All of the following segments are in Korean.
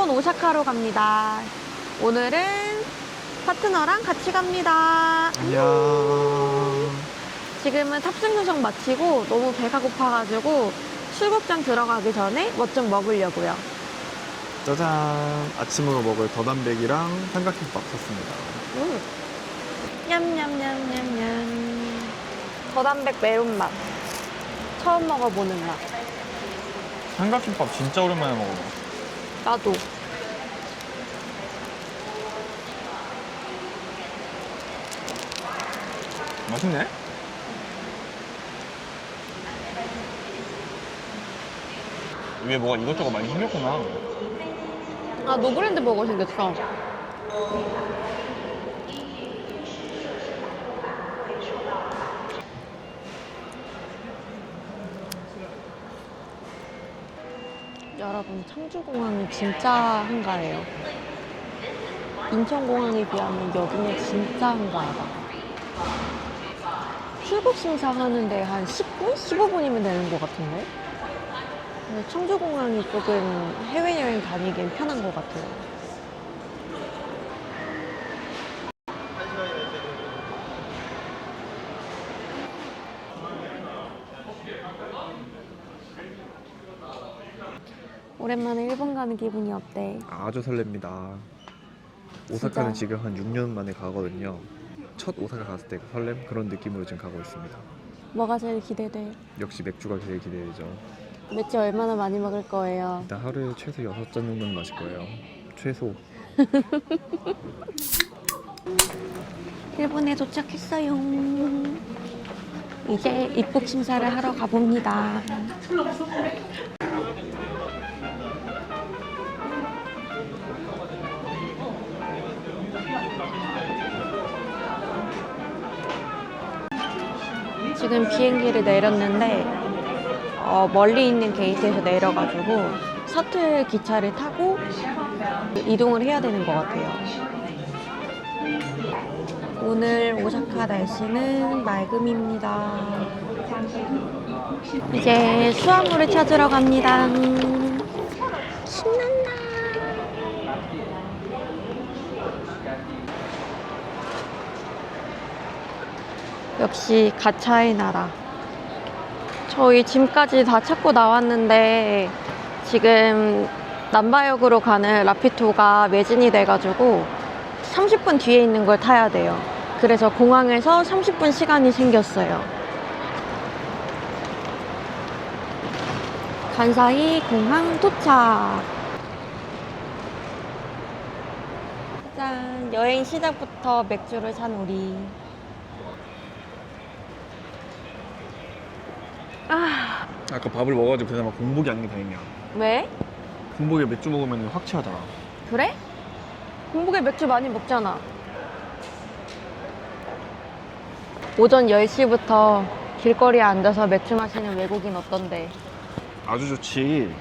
일본 오사카로 갑니다. 오늘은 파트너랑 같이 갑니다. 안녕. 지금은 탑승 요정 마치고 너무 배가 고파가지고 출국장 들어가기 전에 뭐 좀 먹으려고요. 짜잔. 아침으로 먹을 더단백이랑 삼각김밥 샀습니다. 냠냠냠냠냠. 더단백 매운맛. 처음 먹어보는 맛. 삼각김밥 진짜 오랜만에 먹어. 나도. 맛있네? 위에 뭐가 이것저것 많이 생겼구나. 아, 노브랜드 버거 생겼어. 여러분, 청주공항이 진짜 한가해요. 인천공항에 비하면 여기는 진짜 한가하다. 출국 심사하는데 한 10분? 15분이면 되는 것 같은데? 근데 청주공항이 조금 해외여행 다니기엔 편한 것 같아요. 오랜만에 일본 가는 기분이 어때? 아주 설렙니다. 오사카는 지금 한 6년 만에 가거든요. 첫 오사카 갔을 때 그 설렘 그런 느낌으로 지금 가고 있습니다. 뭐가 제일 기대돼? 역시 맥주가 제일 기대되죠. 맥주 얼마나 많이 먹을 거예요? 일단 하루에 최소 6잔 정도는 마실 거예요. 최소. 일본에 도착했어요. 이제 입국 심사를 하러 가봅니다. 지금 비행기를 내렸는데 멀리 있는 게이트에서 내려가지고 셔틀 기차를 타고 이동을 해야 되는 것 같아요. 오늘 오사카 날씨는 맑음입니다. 이제 수화물을 찾으러 갑니다. 신난다. 역시 가차의 나라. 저희 짐까지 다 찾고 나왔는데 지금 남바역으로 가는 라피토가 매진이 돼가지고 30분 뒤에 있는 걸 타야 돼요. 그래서 공항에서 30분 시간이 생겼어요. 간사이 공항 도착. 짠! 여행 시작부터 맥주를 산 우리. 아까 밥을 먹어가지고 그나마 공복이 아닌 게 다행이야. 왜? 공복에 맥주 먹으면 확 취하잖아. 그래? 공복에 맥주 많이 먹잖아. 오전 10시부터 길거리에 앉아서 맥주 마시는 외국인 어떤데? 아주 좋지.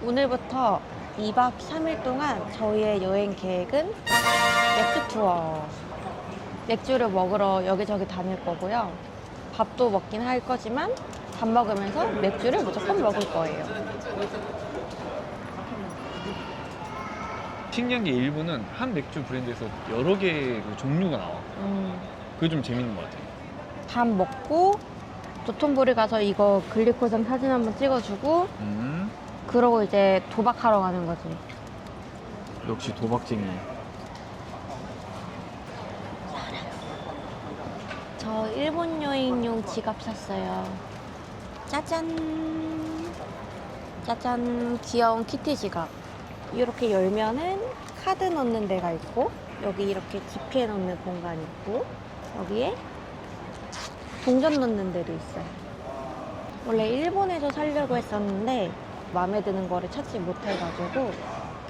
오늘부터 2박 3일 동안 저희의 여행 계획은 맥주 투어. 맥주를 먹으러 여기저기 다닐 거고요. 밥도 먹긴 할 거지만 밥 먹으면서 맥주를 무조건 먹을 거예요. 신기한 게 일본은 한 맥주 브랜드에서 여러 개의 그 종류가 나와. 그게 좀 재밌는 것 같아. 밥 먹고 도톤보리 가서 이거 글리코산 사진 한번 찍어주고 그러고 이제 도박하러 가는 거지. 역시 도박쟁이. 저 일본 여행용 지갑 샀어요. 짜잔. 짜잔. 귀여운 키티 지갑. 이렇게 열면은 카드 넣는 데가 있고 여기 이렇게 지폐 넣는 공간이 있고 여기에 동전 넣는 데도 있어요. 원래 일본에서 사려고 했었는데 마음에 드는 거를 찾지 못해가지고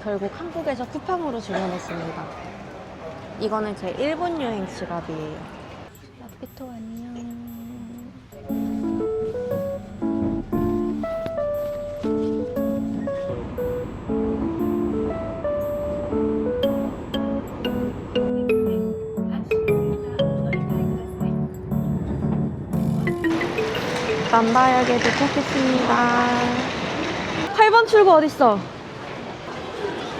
결국 한국에서 쿠팡으로 주문했습니다. 이거는 제 일본 여행 지갑이에요. 라피토 안녕. 남바역에 도착했습니다. 8번 출구 어딨어?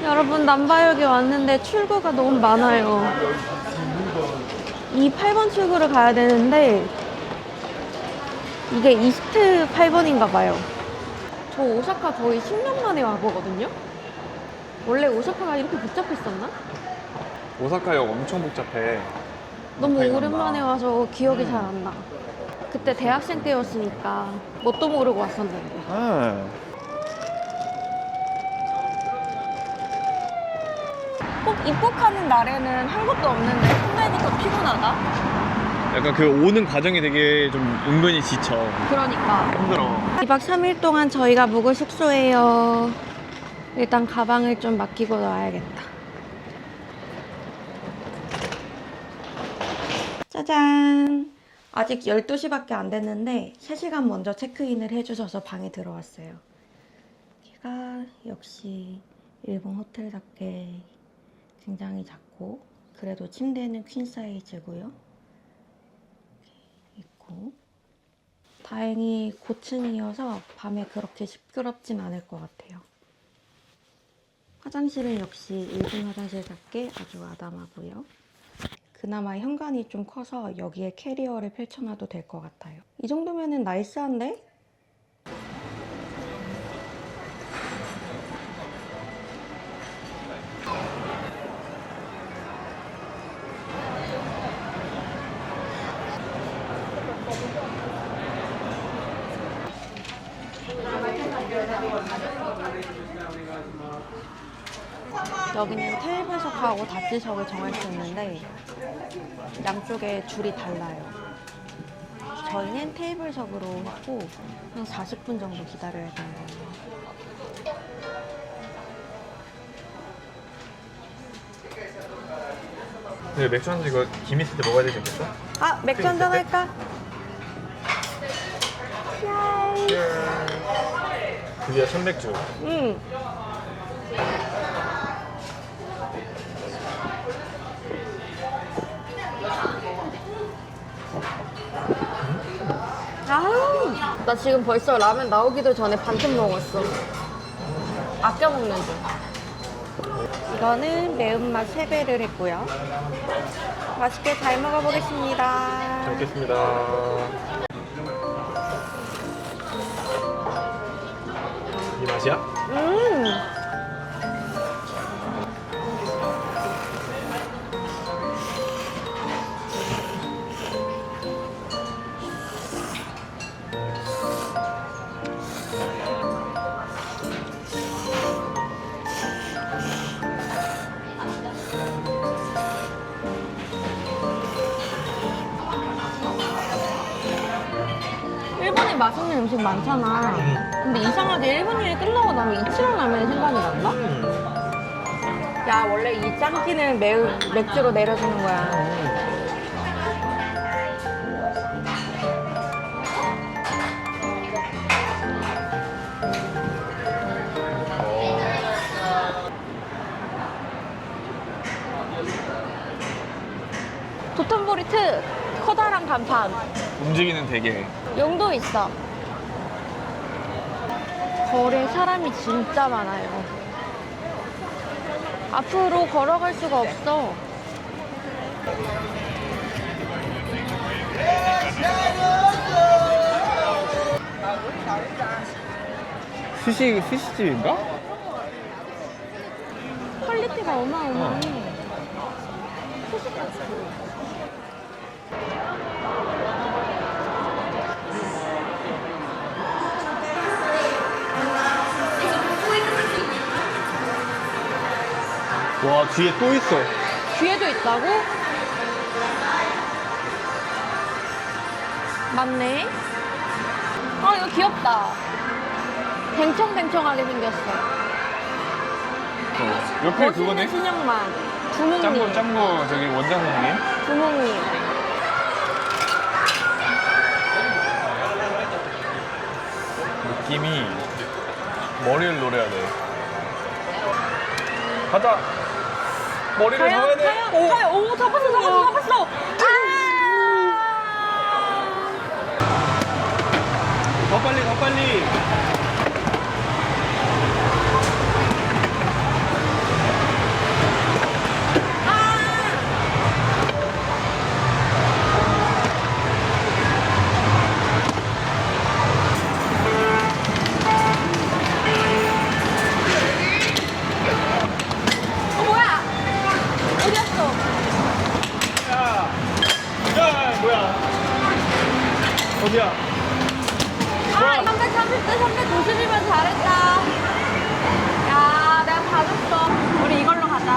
여러분, 남바역에 왔는데 출구가 너무 많아요. 이 8번 출구를 가야 되는데 이게 이스트 8번인가 봐요. 저 오사카 거의 10년 만에 와보거든요. 원래 오사카가 이렇게 복잡했었나? 오사카역 엄청 복잡해. 너무 가까이 오랜만에 간다. 와서 기억이 잘 안 나. 그때 대학생 때였으니까 뭣도 모르고 왔었는데. 꼭 입국하는 날에는 한 것도 없는데 첫날부터 피곤하다? 약간 그 오는 과정이 되게 좀 은근히 지쳐. 그러니까. 힘들어. 2박 3일 동안 저희가 묵을 숙소예요. 일단 가방을 좀 맡기고 나와야겠다. 짜잔! 아직 12시밖에 안 됐는데 3시간 먼저 체크인을 해주셔서 방에 들어왔어요. 여기가 역시 일본 호텔답게 굉장히 작고 그래도 침대는 퀸 사이즈고요. 이렇게 있고 다행히 고층이어서 밤에 그렇게 시끄럽진 않을 것 같아요. 화장실은 역시 일본 화장실답게 아주 아담하고요. 그나마 현관이 좀 커서 여기에 캐리어를 펼쳐놔도 될 것 같아요. 이 정도면은 나이스한데? 여기는 테이블석하고 다트석을 정할 수 있는데 양쪽에 줄이 달라요. 저희는 테이블석으로 했고 한 40분 정도 기다려야 되는 거예요. 근데 맥주 한잔 이거 김 있을 때 먹어야 되지 않겠어? 아, 맥주 한잔 할까? 드디어 첫 맥주. 응. 아우, 나 지금 벌써 라면 나오기도 전에 반쯤 먹었어. 아껴 먹는 중. 이거는 매운맛 3배를 했고요. 맛있게 잘 먹어보겠습니다. 잘 먹겠습니다. 이 맛이야? 일본에 맛있는 음식 많잖아. 근데 이상하게 일본 여행 끝나고 나면 이치란 라면이 생각이 난다? 야, 원래 이 짱기는 맥주로 내려주는 거야. 도톤보리트 커다란 간판. 움직이는 대게. 용도 있어. 거리에 사람이 진짜 많아요. 앞으로 걸어갈 수가 없어. 스시집인가? 퀄리티가 어마어마해. 와, 뒤에 또 있어. 뒤에도 있다고? 맞네. 아, 이거 귀엽다. 뱅청뱅청하게 생겼어. 옆에 멋있는 그거네? 신형만. 두목님. 짱구 저기 원장 선생님? 두목님. 느낌이 머리를 노려야 돼. 가자. 머리를 잡아야 돼. 가요, 가요. 오, 잡았어. 더 빨리, 더 빨리. 어디야? 아, 330대 390이면 잘했다. 야, 내가 다 줬어. 우리 이걸로 가자.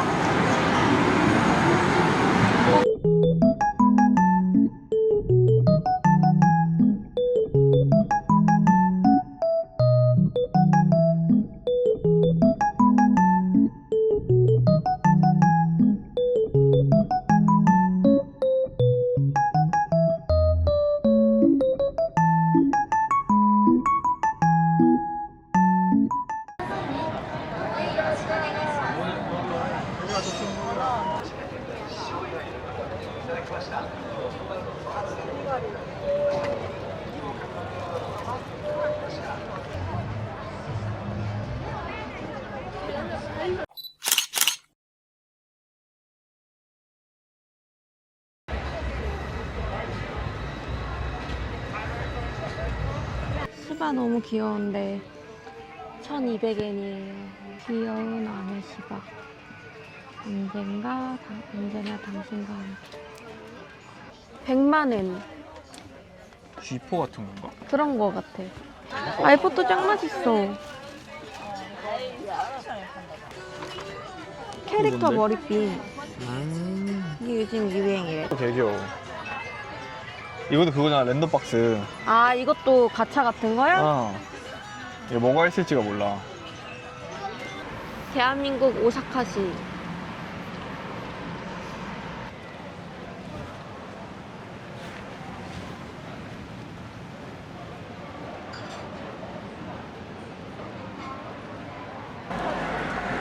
시바 너무 귀여운데 1200엔이에요. 귀여운 아내 시바. 언제나 당신과 함께. 100만엔. 쥐포 같은 건가? 그런 거 같아. 아이포도 짱 맛있어. 캐릭터 뭔데? 머리핀. 이게 요즘 유행이래. 되게 귀여워. 이것도 그거잖아, 랜덤박스. 아, 이것도 가차 같은 거야? 이거 뭐가 있을지가 몰라. 대한민국 오사카시.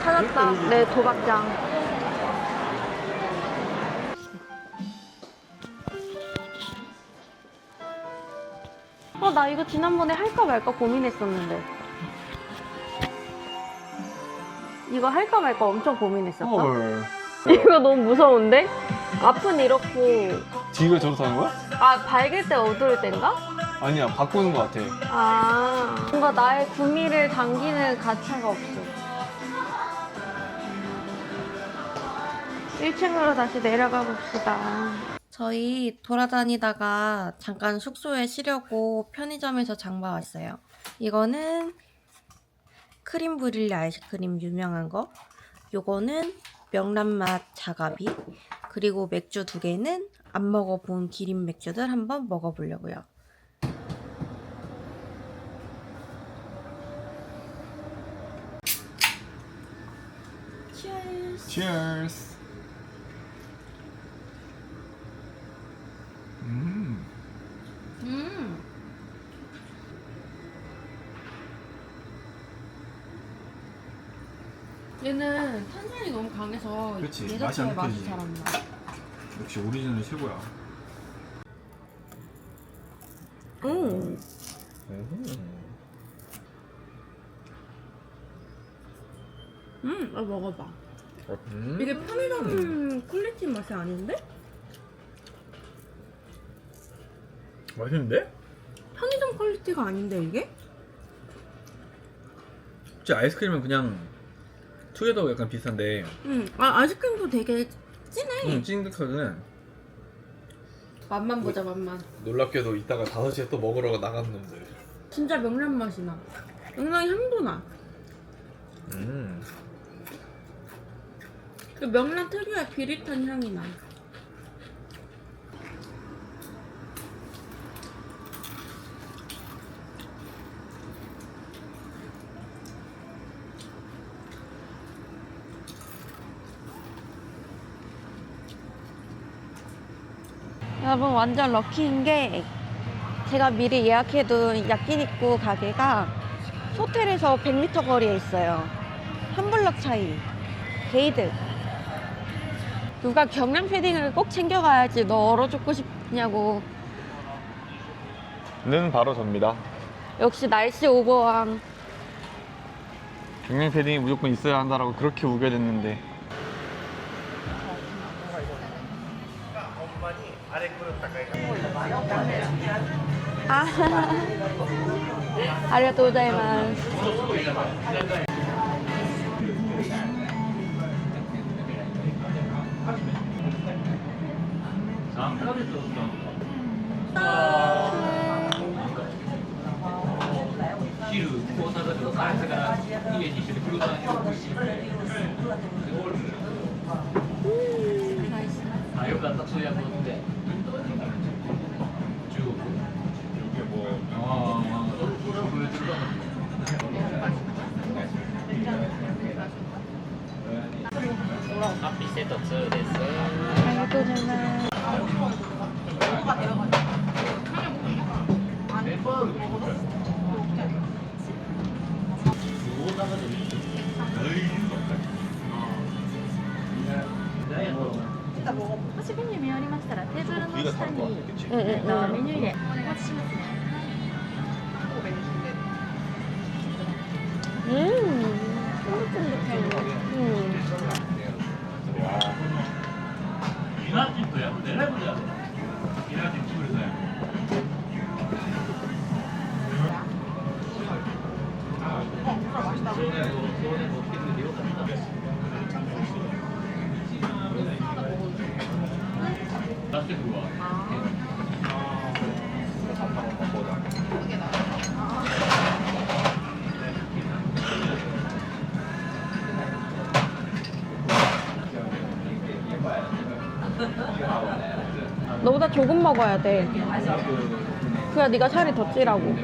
찾았다. 내 도박장. 나 이거 지난번에 할까 말까 고민했었는데. 이거 할까 말까 엄청 고민했었다. 헐. 이거 너무 무서운데? 앞은 이렇고. 뒤가 저렇게 하는 거야? 아, 밝을 때 어두울 때인가? 아니야, 바꾸는 거 같아. 아, 뭔가 나의 구미를 당기는 가차가 없어. 1층으로 다시 내려가 봅시다. 저희 돌아다니다가 잠깐 숙소에 쉬려고 편의점에서 장봐 왔어요. 이거는 크림 브릴레 아이스크림 유명한 거. 요거는 명란맛 자가비. 그리고 맥주 2개는 안 먹어본 기린 맥주들 한번 먹어보려고요. Cheers. Cheers. 얘는 탄산이 너무 강해서 그치, 얘 맛이 자체가 안 맛이 느껴지지. 잘 안 나. 역시 오리지널이 최고야. 먹어봐. 이게 편의점 퀄리티 맛이 아닌데? 맛있는데? 편의점 퀄리티가 아닌데 이게? 진짜 아이스크림은 그냥 투게더 약간 비슷한데 아이스크림도 되게 진해. 찐득하거든. 맛만 보자, 맛만. 놀랍게도 이따가 5시에 또 먹으러 나가는 놈들. 진짜 명란 맛이 나. 명란 향도 나. 그 명란 특유의 비릿한 향이 나. 여러분, 완전 럭키인 게 제가 미리 예약해둔 야끼니쿠 가게가 호텔에서 100m 거리에 있어요. 한 블럭 차이. 게이드. 누가 경량 패딩을 꼭 챙겨가야지. 너 얼어 죽고 싶냐고. 는 바로 접니다. 역시 날씨 오버왕. 경량 패딩이 무조건 있어야 한다라고 그렇게 우겨댔는데. 아, 아리가또 고자이마스. もしメニュー見終わりましたらテーブルの下に응, 응, メ 응. ニュー入れお待ちしますね。 너보다 조금 먹어야 돼. 그래야 네가 살이 더 찌라고.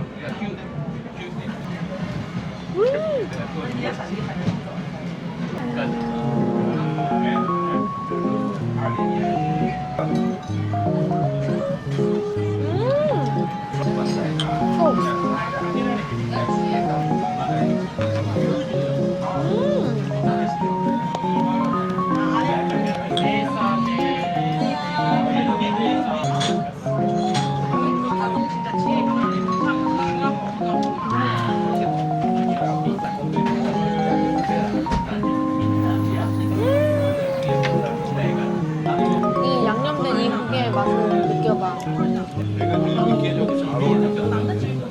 이 양념된 이 국의 맛을 느껴봐.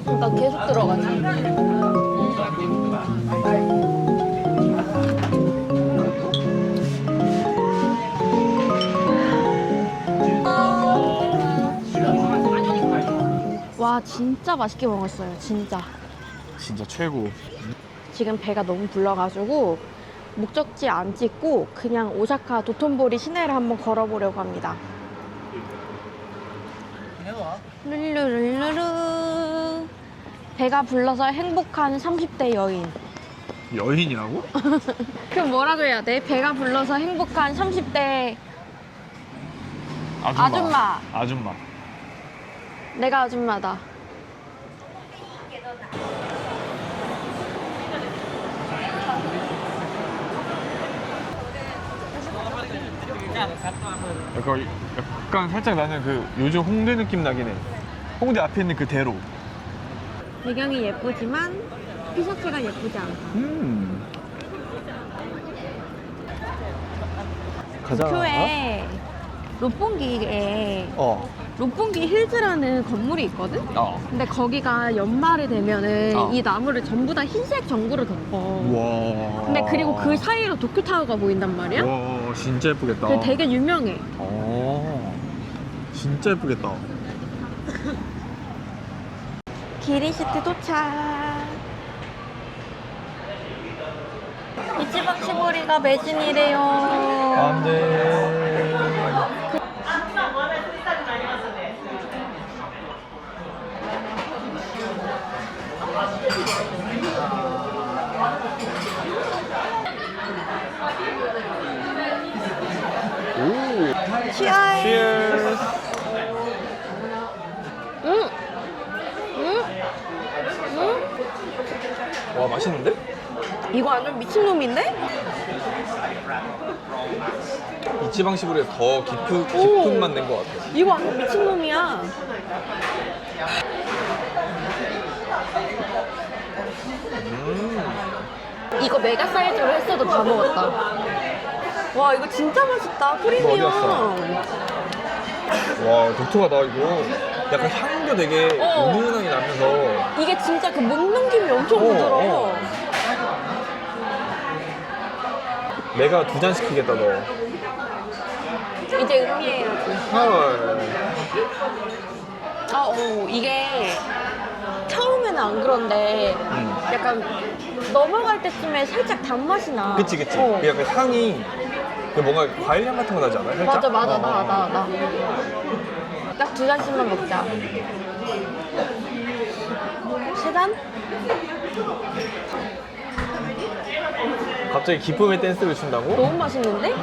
그러니까 계속 들어가지. 와 진짜 맛있게 먹었어요. 진짜. 진짜 최고. 지금 배가 너무 불러가지고 목적지 안 찍고 그냥 오사카 도톤보리 시내를 한번 걸어보려고 합니다. 룰루룰루루. 배가 불러서 행복한 30대 여인. 여인이라고? 그럼 뭐라고 해야 돼? 배가 불러서 행복한 30대 아줌마. 아줌마. 내가 아줌마다. 약간 살짝 나는 그 요즘 홍대 느낌 나긴 해. 홍대 앞에 있는 그 대로. 배경이 예쁘지만 티셔츠가 예쁘지 않다. 가자. 도쿄에 롯본기에 롯본기 힐즈라는 건물이 있거든? 근데 거기가 연말이 되면은 이 나무를 전부 다 흰색 전구로 덮어. 와. 근데 그리고 그 사이로 도쿄타워가 보인단 말이야? 와, 진짜 예쁘겠다. 그게 되게 유명해. 진짜 예쁘겠다. 기린시티 도착. 이치바치보리가 매진이래요. 안 돼. 오. 치아이. Cheers. 와, 맛있는데? 이거 완전 미친놈인데? 이치방식으로 해서 더 깊은 맛 낸 것 같아. 이거 완전 미친놈이야. 이거 메가 사이즈로 했어도 다 먹었다. 와 이거 진짜 맛있다. 프리미엄. 어디였어? 와, 독특하다 이거. 약간 향도 되게 은은하게 나면서. 이게 진짜 그 목 넘김이 엄청 부드러워. 내가 2잔 시키겠다 너. 이제 음미해야지. 헐. 아, 오, 이게 처음에는 안 그런데 약간 넘어갈 때쯤에 살짝 단맛이 나. 그치. 어. 그 약간 향이 그 뭔가 과일향 같은 거 나지 않아? 살짝? 맞아. 어. 나. 딱 2잔씩만 먹자. 3잔? 갑자기 기쁨의 댄스를 춘다고? 너무 맛있는데?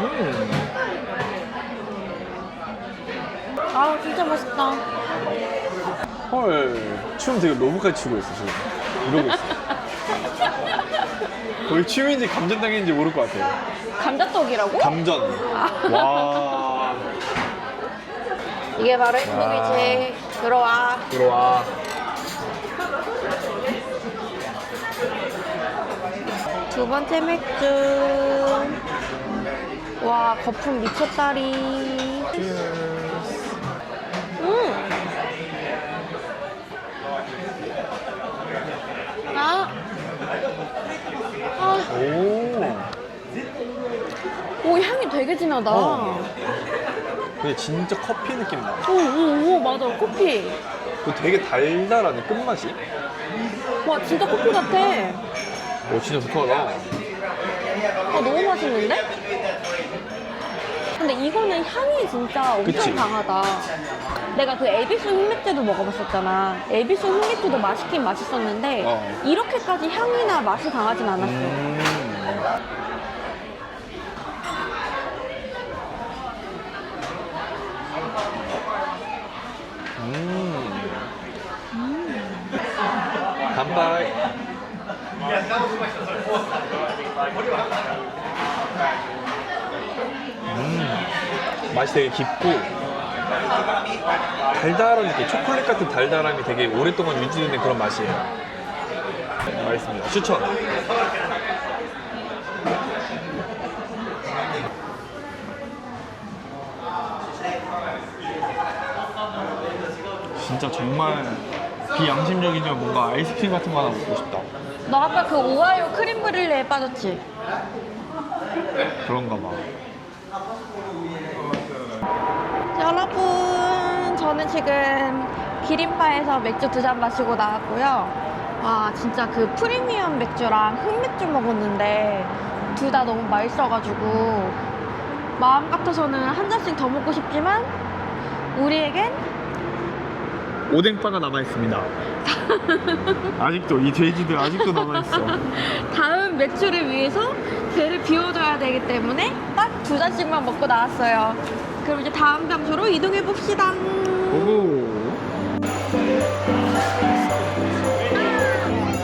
아, 진짜 맛있다. 헐, 춤 되게 로브까지 추고 있어 지금. 이러고 있어. 거의 춤인지 감전당했는지 모를 것 같아. 감자떡이라고? 감전. 와. 이게 바로 행복이지. 들어와. 들어와. 두 번째 맥주. 와, 거품 미쳤다리. 오, 향이 되게 진하다. 근데 진짜 커피 느낌 나. 오, 맞아. 커피. 그 되게 달달하네 끝맛이. 와, 진짜 커피 같아. 오 진짜 독하다. 아, 너무 맛있는데? 근데 이거는 향이 진짜 엄청 그치? 강하다. 내가 그 에비스 흑맥주도 먹어봤었잖아. 에비스 흑맥주도 맛있긴 맛있었는데 이렇게까지 향이나 맛이 강하진 않았어. 간발. 맛이 되게 깊고 달달한 느낌, 초콜릿 같은 달달함이 되게 오랫동안 유지되는 그런 맛이에요. 맛있습니다. 추천. 진짜 정말 비양심적이지만 뭔가 아이스크림 같은 거 하나 먹고 싶다. 너 아까 그 오하이오 크림 브릴레에 빠졌지? 그런가 봐. 여러분, 저는 지금 기린바에서 맥주 2잔 마시고 나왔고요. 와, 진짜 그 프리미엄 맥주랑 흑맥주 먹었는데 둘 다 너무 맛있어가지고 마음 같아서는 한 잔씩 더 먹고 싶지만 우리에겐 오뎅바가 남아있습니다. 아직도 이 돼지들 아직도 남아있어. 다음 맥주를 위해서 배를 비워줘야 되기 때문에 딱 2잔씩만 먹고 나왔어요. 그럼 이제 다음 장소로 이동해 봅시다. 오고.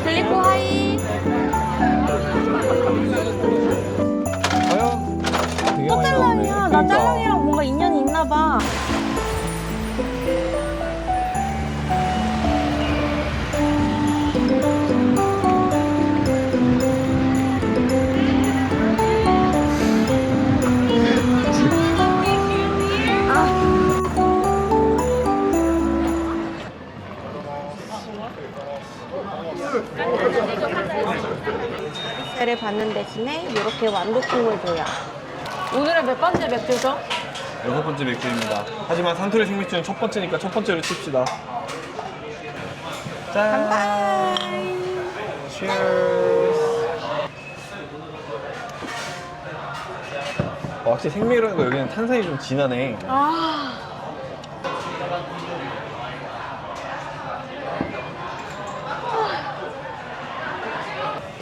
들리고 하이. 과연? 되게 많이 짤랑이야. 나오네. 나 짤랑이랑 뭔가 인연이 있나 봐. 를 받는 대신에 이렇게 완두콩을 줘요. 오늘은 몇 번째 맥주죠? 6번째 맥주입니다. 하지만 산토리 생맥주는 첫 번째니까 첫 번째로 칩시다. 짠!乾杯! Cheers! 확실히 생맥이라는 거 여기는 탄산이 좀 진하네.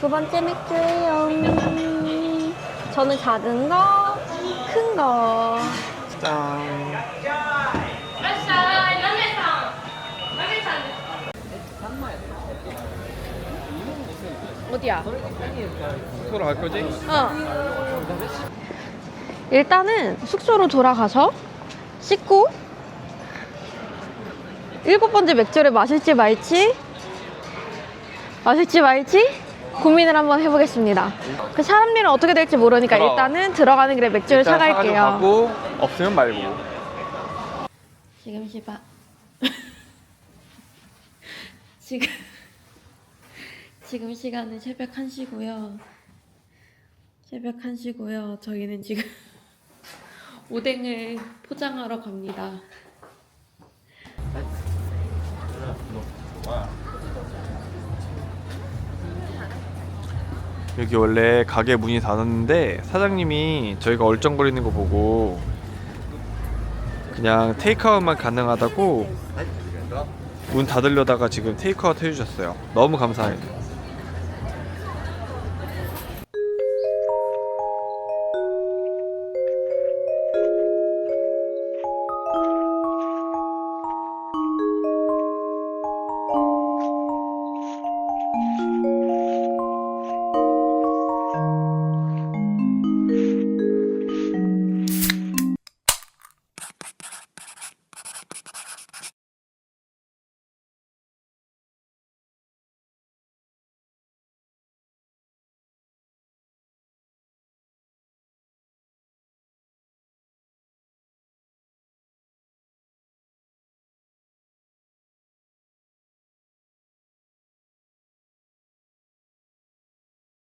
두 번째 맥주예요. 저는 작은 거, 큰 거. 짠! 어디야? 숙소로 갈 거지? 일단은 숙소로 돌아가서 씻고 7번째 맥주를 마실지 말지 고민을 한번 해보겠습니다. 그 사람 일은 어떻게 될지 모르니까 그럼. 일단은 들어가는 길에 맥주를 사갈게요. 가고 없으면 말고. 지금 지금 시간은 새벽 1시고요. 새벽 1시고요. 저희는 지금 오뎅을 포장하러 갑니다. 여기 원래 가게 문이 닫았는데 사장님이 저희가 얼쩡거리는 거 보고 그냥 테이크아웃만 가능하다고 문 닫으려다가 지금 테이크아웃 해주셨어요. 너무 감사해요.